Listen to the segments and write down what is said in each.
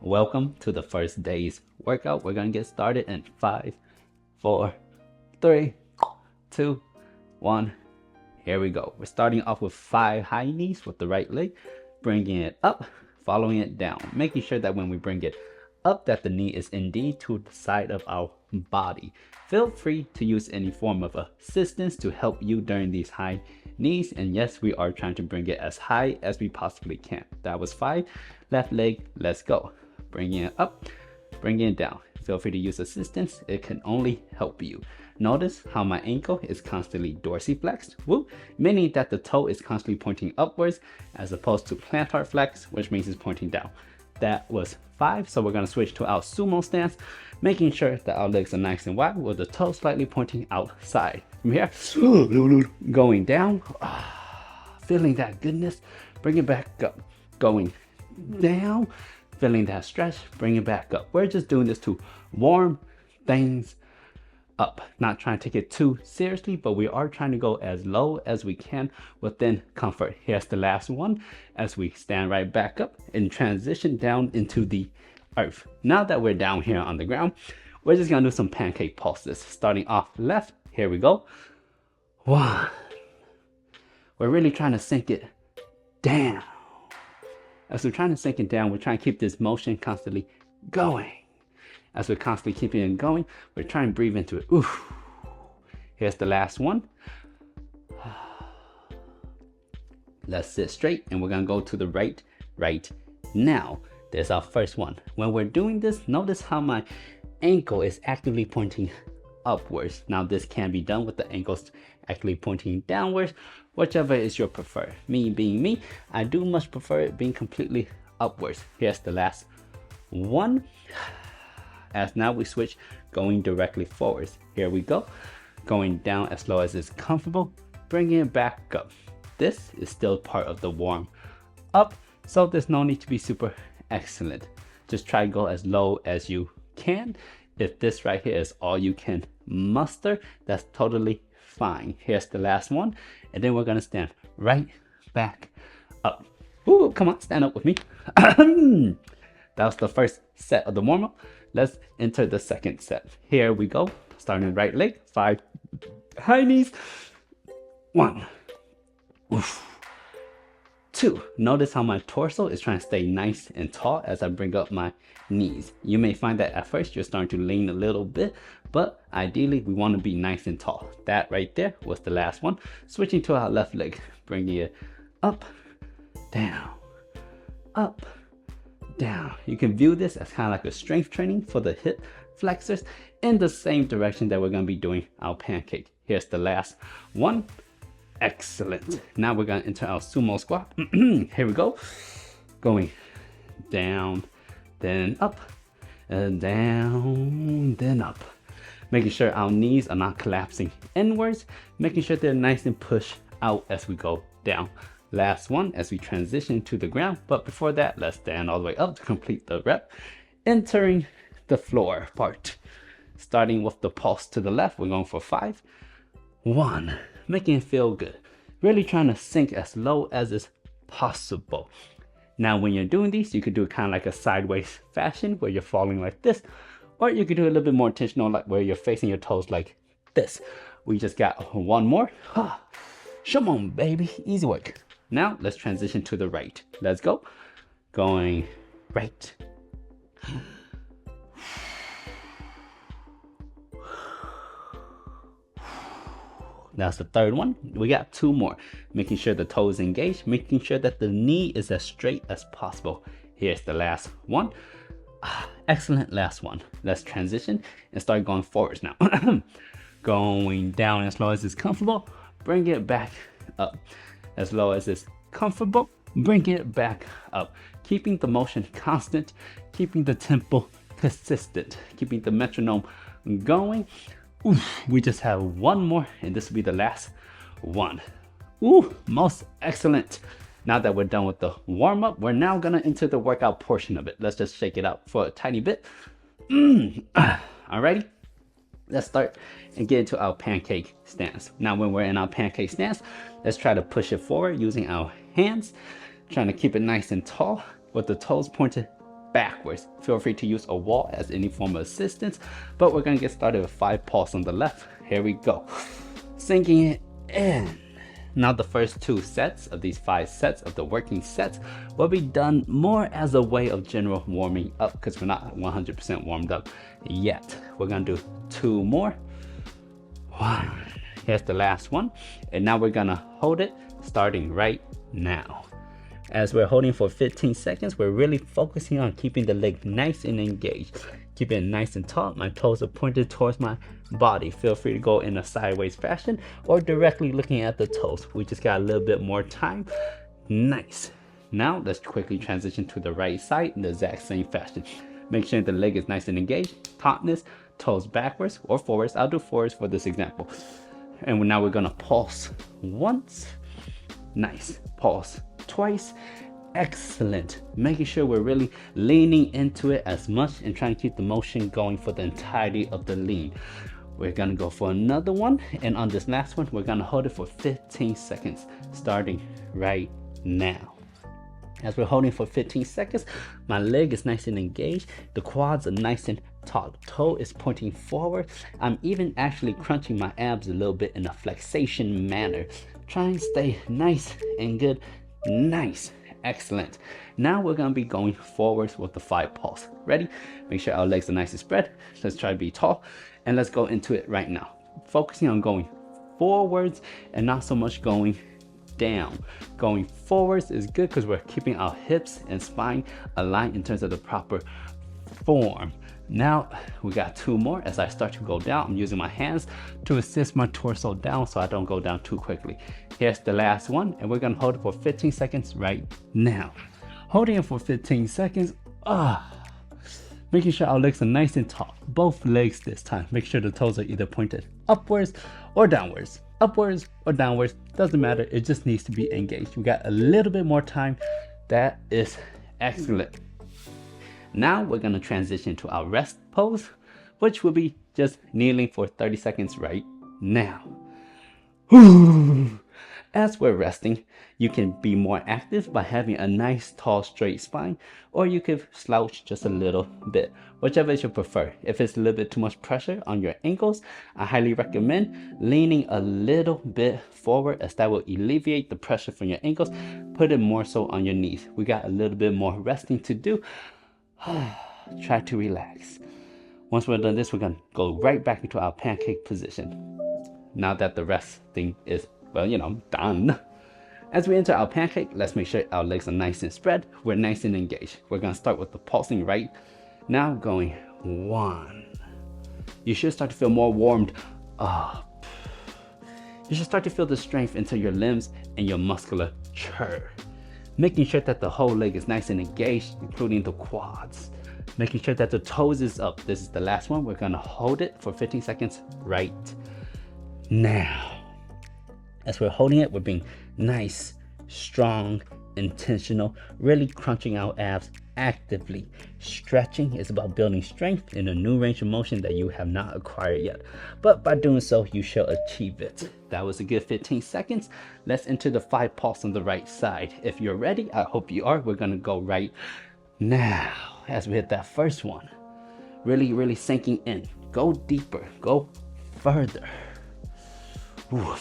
Welcome to the first day's workout. We're gonna get started in 5, 4, 3, 2, 1. Here we go. We're starting off with 5 high knees with the right leg, bringing it up, following it down, making sure that when we bring it up that the knee is indeed to the side of our body. Feel free to use any form of assistance to help you during these high knees, and yes, we are trying to bring it as high as we possibly can. That was 5. Left leg, let's go. Bringing it up, bringing it down. Feel free to use assistance, it can only help you. Notice how my ankle is constantly dorsiflexed, woo, meaning that the toe is constantly pointing upwards as opposed to plantar flex, which means it's pointing down. That was 5, so we're going to switch to our sumo stance, making sure that our legs are nice and wide with the toe slightly pointing outside. From here, going down, feeling that goodness, bring it back up, going down, feeling that stretch, bring it back up. We're just doing this to warm things up, not trying to take it too seriously, but we are trying to go as low as we can within comfort. Here's the last one as we stand right back up and transition down into the earth. Now that we're down here on the ground, we're just gonna do some pancake pulses. Starting off left, here we go. 1. We're really trying to sink it down. As we're trying to sink it down, we're trying to keep this motion constantly going. As we're constantly keeping it going, we're trying to breathe into it. Oof. Here's the last one. Let's sit straight and we're gonna go to the right now. There's our first one. When we're doing this, notice how my ankle is actively pointing upwards. Now this can be done with the ankles actually pointing downwards, whichever is your preferred. Me being me, I do much prefer it being completely upwards. Here's the last one. As now we switch, going directly forwards. Here we go, going down as low as it's comfortable, bringing it back up. This is still part of the warm up, so there's no need to be super excellent. Just try to go as low as you can. If this right here is all you can muster, that's totally fine. Here's the last one, and then we're gonna stand right back up. Ooh, come on, stand up with me. That was the first set of the warm-up. Let's enter the second set. Here we go. Starting right leg, 5 high knees. 1. Oof. 2. Notice how my torso is trying to stay nice and tall as I bring up my knees. You may find that at first you're starting to lean a little bit, but ideally we want to be nice and tall. That right there was the last one. Switching to our left leg, bringing it up, down, up, down. You can view this as kind of like a strength training for the hip flexors in the same direction that we're going to be doing our pancake. Here's the last one. Excellent. Now we're going to enter our sumo squat. Here we go. Going down, then up, and down, then up. Making sure our knees are not collapsing inwards, making sure they're nice and pushed out as we go down. Last one as we transition to the ground, but before that, let's stand all the way up to complete the rep. Entering the floor part. Starting with the pulse to the left, we're going for 5. 1. Making it feel good. Really trying to sink as low as is possible. Now when you're doing these, you could do it kind of like a sideways fashion where you're falling like this, or you could do it a little bit more intentional, like where you're facing your toes like this. We just got one more. Come on, baby, easy work. Now let's transition to the right. Let's go. Going right. That's the third one. We got 2 more. Making sure the toe is engaged, making sure that the knee is as straight as possible. Here's the last one. Excellent, last one. Let's transition and start going forwards now. Going down as low as it's comfortable. Bring it back up. As low as it's comfortable, bring it back up. Keeping the motion constant, keeping the tempo consistent, keeping the metronome going. Oof, we just have one more and this will be the last one. Ooh, most excellent. Now that we're done with the warm-up, we're now gonna enter the workout portion of it. Let's just shake it out for a tiny bit. Alrighty, let's start and get into our pancake stance. Now when we're in our pancake stance, let's try to push it forward using our hands, trying to keep it nice and tall with the toes pointed backwards. Feel free to use a wall as any form of assistance, but we're gonna get started with 5 pulse on the left. Here we go. Sinking it in. Now the first 2 sets of these 5 sets of the working sets will be done more as a way of general warming up because we're not 100% warmed up yet. We're gonna do 2 more. 1. Here's the last one. And now we're gonna hold it starting right now. As we're holding for 15 seconds, we're really focusing on keeping the leg nice and engaged. Keep it nice and taut. My toes are pointed towards my body. Feel free to go in a sideways fashion or directly looking at the toes. We just got a little bit more time. Nice. Now let's quickly transition to the right side in the exact same fashion. Make sure the leg is nice and engaged. Tautness, toes backwards or forwards. I'll do forwards for this example. And now we're gonna pulse once. Nice. Pulse twice. Excellent. Making sure we're really leaning into it as much and trying to keep the motion going for the entirety of the lean. We're gonna go for another one, and on this last one we're gonna hold it for 15 seconds starting right now. As we're holding for 15 seconds, my leg is nice and engaged, the quads are nice and taut, toe is pointing forward. I'm even actually crunching my abs a little bit in a flexation manner. Try and stay nice and good. Nice. Excellent. Now we're gonna be going forwards with the 5 pulse. Ready? Make sure our legs are nice and spread. Let's try to be tall, and let's go into it right now. Focusing on going forwards and not so much going down. Going forwards is good because we're keeping our hips and spine aligned in terms of the proper form. Now we got 2 more. As I start to go down, I'm using my hands to assist my torso down so I don't go down too quickly. Here's the last one, and we're gonna hold it for 15 seconds right now. Holding it for 15 seconds. Making sure our legs are nice and taut. Both legs this time. Make sure the toes are either pointed upwards or downwards. Upwards or downwards, doesn't matter. It just needs to be engaged. We got a little bit more time. That is excellent. Now we're gonna transition to our rest pose, which will be just kneeling for 30 seconds right now. As we're resting, you can be more active by having a nice tall straight spine, or you could slouch just a little bit, whichever is you prefer. If it's a little bit too much pressure on your ankles, I highly recommend leaning a little bit forward, as that will alleviate the pressure from your ankles. Put it more so on your knees. We got a little bit more resting to do. Try to relax. Once we're done this, we're gonna go right back into our pancake position. Now that the resting is, done. As we enter our pancake, let's make sure our legs are nice and spread. We're nice and engaged. We're gonna start with the pulsing right now, going 1. You should start to feel more warmed up. You should start to feel the strength into your limbs and your musculature. Making sure that the whole leg is nice and engaged, including the quads. Making sure that the toes is up. This is the last one. We're gonna hold it for 15 seconds right now. As we're holding it, we're being nice, strong, intentional, really crunching our abs actively. Stretching is about building strength in a new range of motion that you have not acquired yet. But by doing so, you shall achieve it. That was a good 15 seconds. Let's enter the 5 pulse on the right side. If you're ready, I hope you are. We're gonna go right now. As we hit that first one, really sinking in. Go deeper, go further.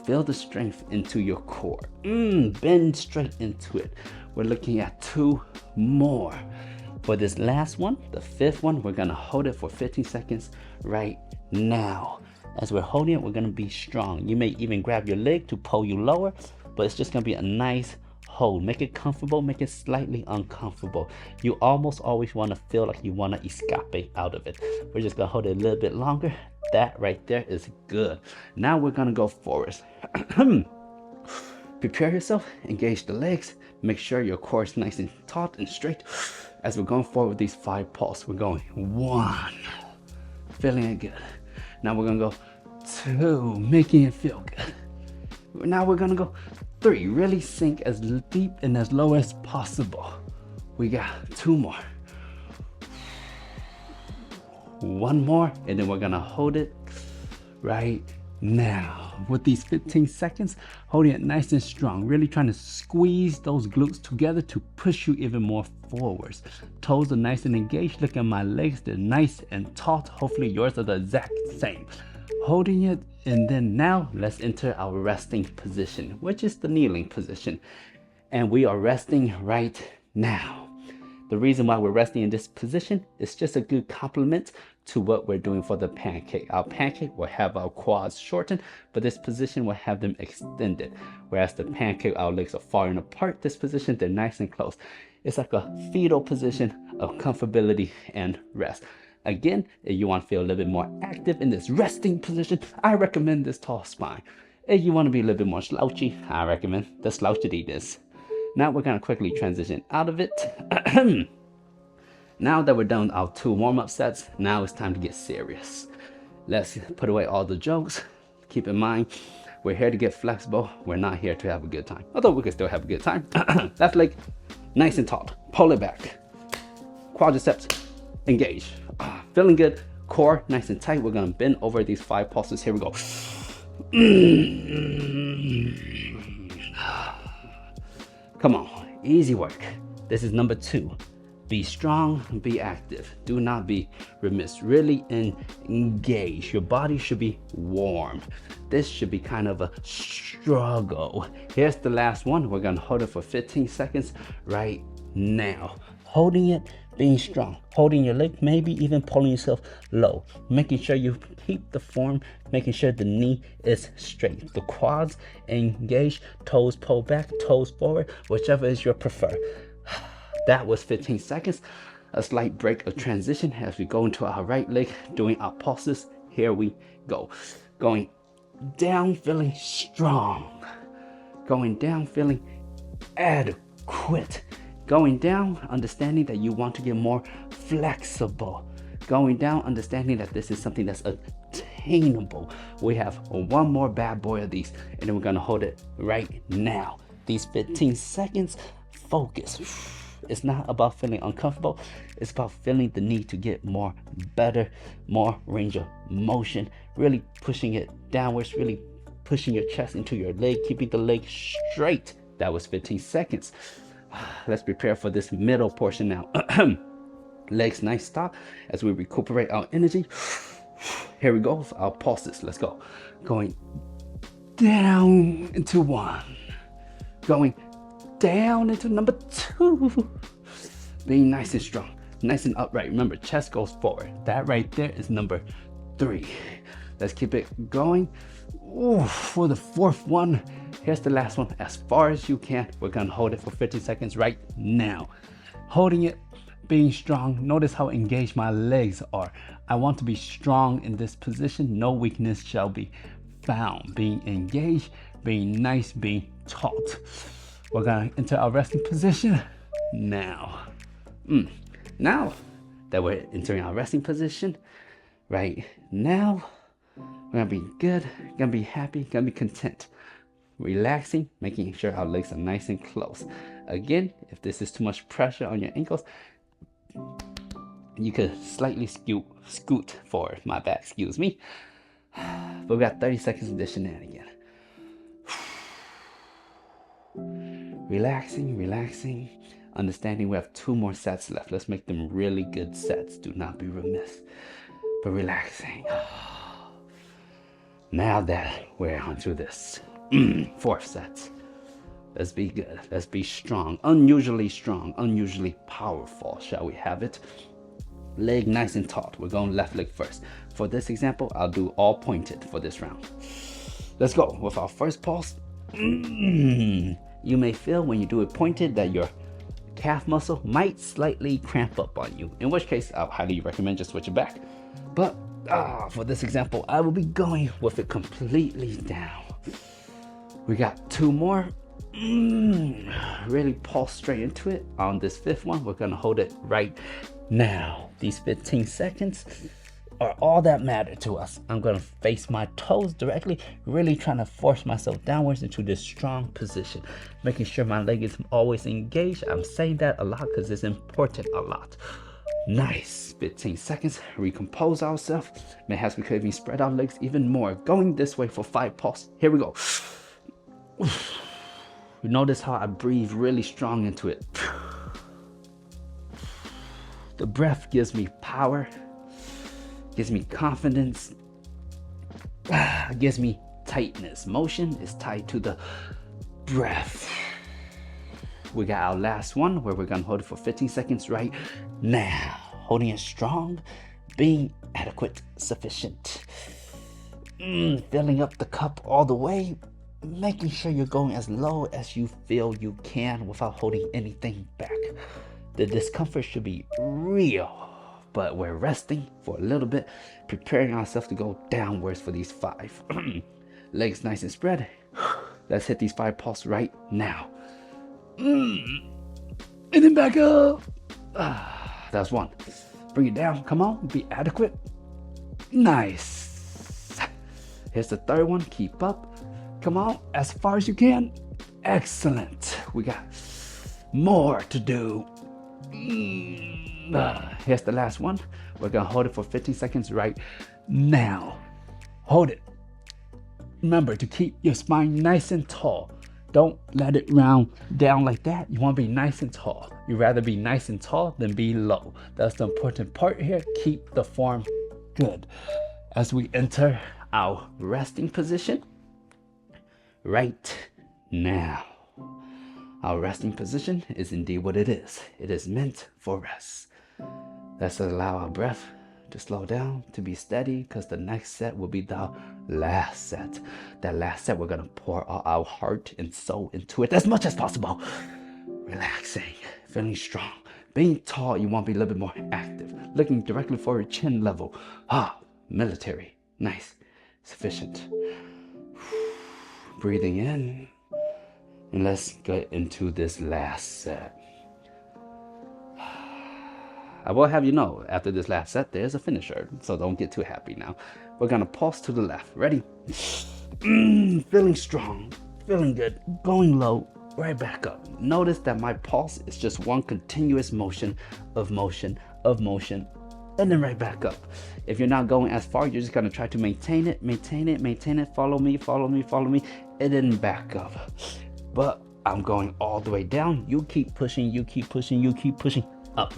Feel the strength into your core. Bend straight into it. We're looking at 2 more. For this last one, the 5th one, we're gonna hold it for 15 seconds right now. As we're holding it, we're gonna be strong. You may even grab your leg to pull you lower, but it's just gonna be a nice hold. Make it comfortable, make it slightly uncomfortable. You almost always wanna feel like you wanna escape out of it. We're just gonna hold it a little bit longer. That right there is good. Now we're gonna go forwards. Prepare yourself, engage the legs, make sure your core is nice and taut and straight. As we're going forward with these 5 pulse, we're going 1, feeling it good. Now we're gonna go 2, making it feel good. Now we're gonna go 3, really sink as deep and as low as possible. We got 2 more. 1 more, and then we're gonna hold it right now. with these 15 seconds, holding it nice and strong, really trying to squeeze those glutes together to push you even more forwards. Toes are nice and engaged. Look at my legs, they're nice and taut. Hopefully yours are the exact same. Holding it, and then now let's enter our resting position, which is the kneeling position. And we are resting right now. The reason why we're resting in this position is just a good complement to what we're doing for the pancake. Our pancake will have our quads shortened, but this position will have them extended. Whereas the pancake, our legs are falling apart. This position, they're nice and close. It's like a fetal position of comfortability and rest. Again, if you want to feel a little bit more active in this resting position, I recommend this tall spine. If you want to be a little bit more slouchy, I recommend the slouchity-this. Now we're going to quickly transition out of it. Now that we're done with our 2 warm-up sets, now it's time to get serious. Let's put away all the jokes. Keep in mind, we're here to get flexible. We're not here to have a good time. Although we can still have a good time. Left leg, nice and taut. Pull it back. Quadriceps, engage. Feeling good. Core, nice and tight. We're going to bend over these 5 pulses. Here we go. Come on, easy work. This is number 2. Be strong, be active. Do not be remiss. Really engage. Your body should be warm. This should be kind of a struggle. Here's the last one. We're gonna hold it for 15 seconds right now. Holding it, being strong. Holding your leg, maybe even pulling yourself low. Making sure you keep the form, making sure the knee is straight. The quads engage, toes pull back, toes forward, whichever is your prefer. That was 15 seconds. A slight break of transition as we go into our right leg, doing our pulses. Here we go. Going down, feeling strong. Going down, feeling adequate. Going down, understanding that you want to get more flexible. Going down, understanding that this is something that's attainable. We have one more bad boy of these, and then we're gonna hold it right now. These 15 seconds, focus. It's not about feeling uncomfortable. It's about feeling the need to get better, more range of motion, really pushing it downwards, really pushing your chest into your leg, keeping the leg straight. That was 15 seconds. Let's prepare for this middle portion now. Legs nice stop as we recuperate our energy. Here we go, our pulses. Let's go. Going down into 1. Going down into number 2. Being nice and strong, nice and upright. Remember, chest goes forward. That right there is number 3. Let's keep it going. Ooh, for the 4th one, here's the last one. As far as you can, we're gonna hold it for 50 seconds right now. Holding it, being strong. Notice how engaged my legs are. I want to be strong in this position. No weakness shall be found. Being engaged, being nice, being taut. We're gonna enter our resting position now. Now that we're entering our resting position right now, we're gonna be good, gonna be happy, gonna be content. Relaxing, making sure our legs are nice and close. Again, if this is too much pressure on your ankles, you could slightly scoot forward. My bad, excuse me. But we got 30 seconds of this shenanigan. Relaxing, understanding we have 2 more sets left. Let's make them really good sets. Do not be remiss, but relaxing. Now that we're onto this 4th set, let's be good. Let's be strong, unusually powerful. Shall we have it? Leg nice and taut. We're going left leg first. For this example, I'll do all pointed for this round. Let's go with our first pulse. You may feel when you do it pointed that your calf muscle might slightly cramp up on you, in which case I'll highly recommend just switch it back. But for this example, I will be going with it completely down. We got 2 more. Really pulse straight into it. On this 5th one, we're gonna hold it right now. These 15 seconds are all that matter to us. I'm gonna face my toes directly, really trying to force myself downwards into this strong position, making sure my leg is always engaged. I'm saying that a lot because it's important a lot. Nice. 15 seconds. Recompose ourselves. Perhaps we could even spread our legs even more. Going this way for 5 pulse. Here we go. You notice how I breathe really strong into it. The breath gives me power, gives me confidence, gives me tightness. Motion is tied to the breath. We got our last one where we're gonna hold it for 15 seconds right now. Holding it strong, being adequate, sufficient. Filling up the cup all the way, making sure you're going as low as you feel you can without holding anything back. The discomfort should be real, but we're resting for a little bit, preparing ourselves to go downwards for these 5. Legs nice and spread. Let's hit these 5 pulse right now. And then back up. That's 1. Bring it down. Come on, be adequate. Nice. Here's the 3rd one. Keep up. Come on, as far as you can. Excellent. We got more to do. Here's the last one. We're gonna hold it for 15 seconds right now. Hold it. Remember to keep your spine nice and tall. Don't let it round down like that. You want to be nice and tall. You'd rather be nice and tall than be low. That's the important part here. Keep the form good. As we enter our resting position right now. Our resting position is indeed what it is. It is meant for rest. Let's allow our breath to slow down, to be steady, because the next set will be the last set. That last set, we're going to pour all our heart and soul into it as much as possible. Relaxing, feeling strong. Being tall, you want to be a little bit more active. Looking directly for your chin level. Military. Nice. Sufficient. Breathing in. And let's get into this last set. I will have you know, after this last set, there's a finisher, so don't get too happy now. We're gonna pulse to the left. Ready? Feeling strong, feeling good, going low, right back up. Notice that my pulse is just one continuous motion, and then right back up. If you're not going as far, you're just gonna try to maintain it, follow me, and then back up. But I'm going all the way down. You keep pushing, up.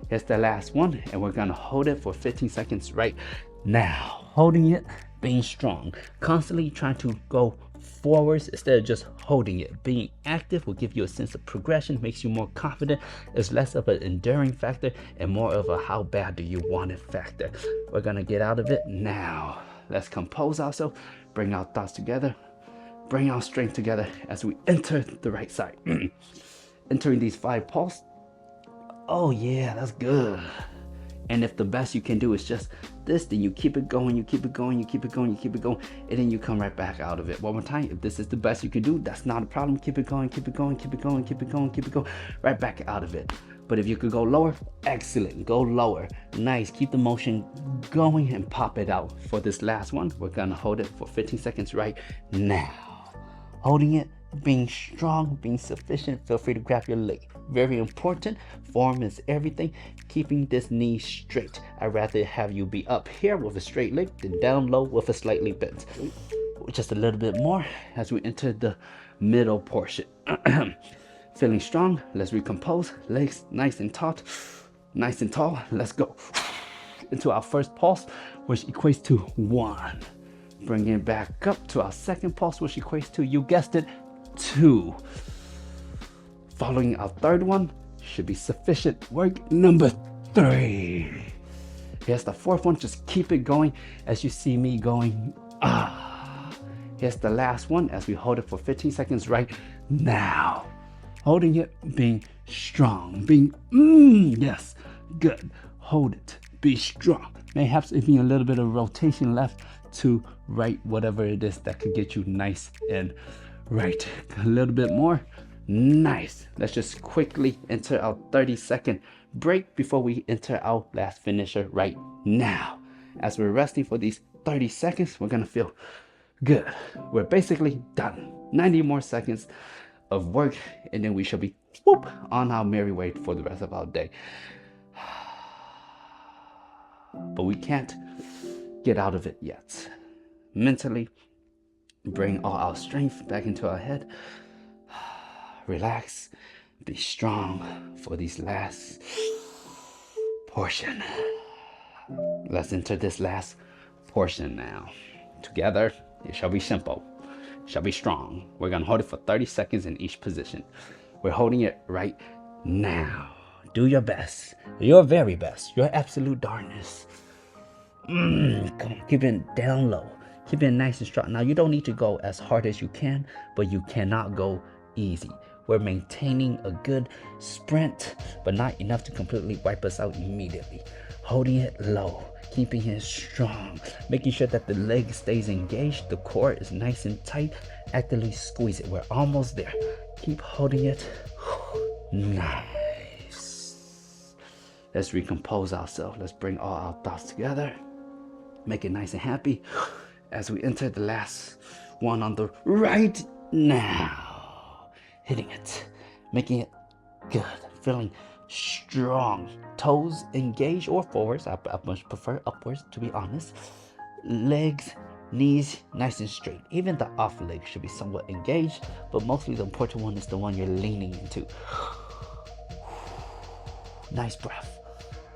Here's the last one, and we're gonna hold it for 15 seconds right now. Holding it, being strong, constantly trying to go forwards instead of just holding it. Being active will give you a sense of progression, makes you more confident. It's less of an enduring factor and more of a how bad do you want it factor. We're gonna get out of it now. Let's compose ourselves, bring our thoughts together, bring our strength together as we enter the right side. Entering these 5 pulse. Oh yeah, that's good. And if the best you can do is just this, then you keep it going, and then you come right back out of it. One more time, if this is the best you can do, that's not a problem. Keep it going, right back out of it. But if you could go lower, excellent, go lower. Nice, keep the motion going and pop it out. For this last one, we're gonna hold it for 15 seconds right now. Holding it, being strong, being sufficient. Feel free to grab your leg. Very important. Form is everything. Keeping this knee straight. I'd rather have you be up here with a straight leg than down low with a slightly bent. Just a little bit more as we enter the middle portion. Feeling strong. Let's recompose. Legs nice and taut. Nice and tall. Let's go. Into our first pulse, which equates to 1. Bring it back up to our second pulse, which equates to, you guessed it, 2. Following our third one should be sufficient. Work number 3. Here's the fourth one. Just keep it going as you see me going. Here's the last one as we hold it for 15 seconds right now. Holding it, being strong, being, yes, good. Hold it, be strong. Mayhaps even a little bit of rotation left to right, whatever it is that could get you nice and right. A little bit more. Nice. Let's just quickly enter our 30-second break before we enter our last finisher right now. As we're resting for these 30 seconds, we're gonna feel good. We're basically done. 90 more seconds of work, and then we shall be on our merry way for the rest of our day. but we can't get out of it yet. Mentally, bring all our strength back into our head. Relax, be strong for these last portion. Let's enter this last portion now. Together, it shall be simple, it shall be strong. We're gonna hold it for 30 seconds in each position. We're holding it right now. Do your best, your very best, your absolute darnest. Come on, keep it down low. Keep it nice and strong. Now, you don't need to go as hard as you can, but you cannot go easy. We're maintaining a good sprint, but not enough to completely wipe us out immediately. Holding it low, keeping it strong, making sure that the leg stays engaged, the core is nice and tight. Actively squeeze it. We're almost there. Keep holding it. Nice. Let's recompose ourselves. Let's bring all our thoughts together. Make it nice and happy as we enter the last one on the right now. Hitting it, making it good, feeling strong. Toes engaged or forwards. I much prefer upwards, to be honest. Legs, knees nice and straight. Even the off leg should be somewhat engaged, but mostly the important one is the one you're leaning into. Nice breath.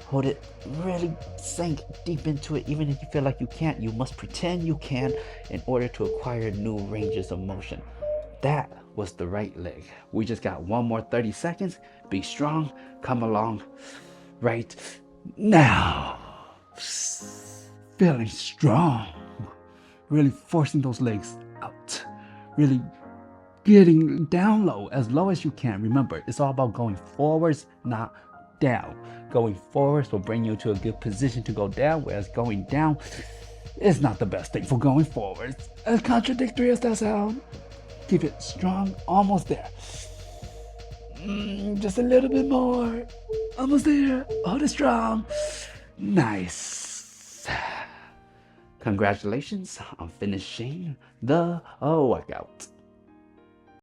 Hold it, really sink deep into it. Even if you feel like you can't, you must pretend you can in order to acquire new ranges of motion. That was the right leg. We just got one more 30 seconds. Be strong, come along right now. Feeling strong. Really forcing those legs out. Really getting down low as you can. Remember, it's all about going forwards, not down. Going forwards will bring you to a good position to go down, whereas going down is not the best thing for going forwards. As contradictory as that sounds, keep it strong, almost there. Just a little bit more, almost there. Hold it strong. Nice. Congratulations on finishing the workout.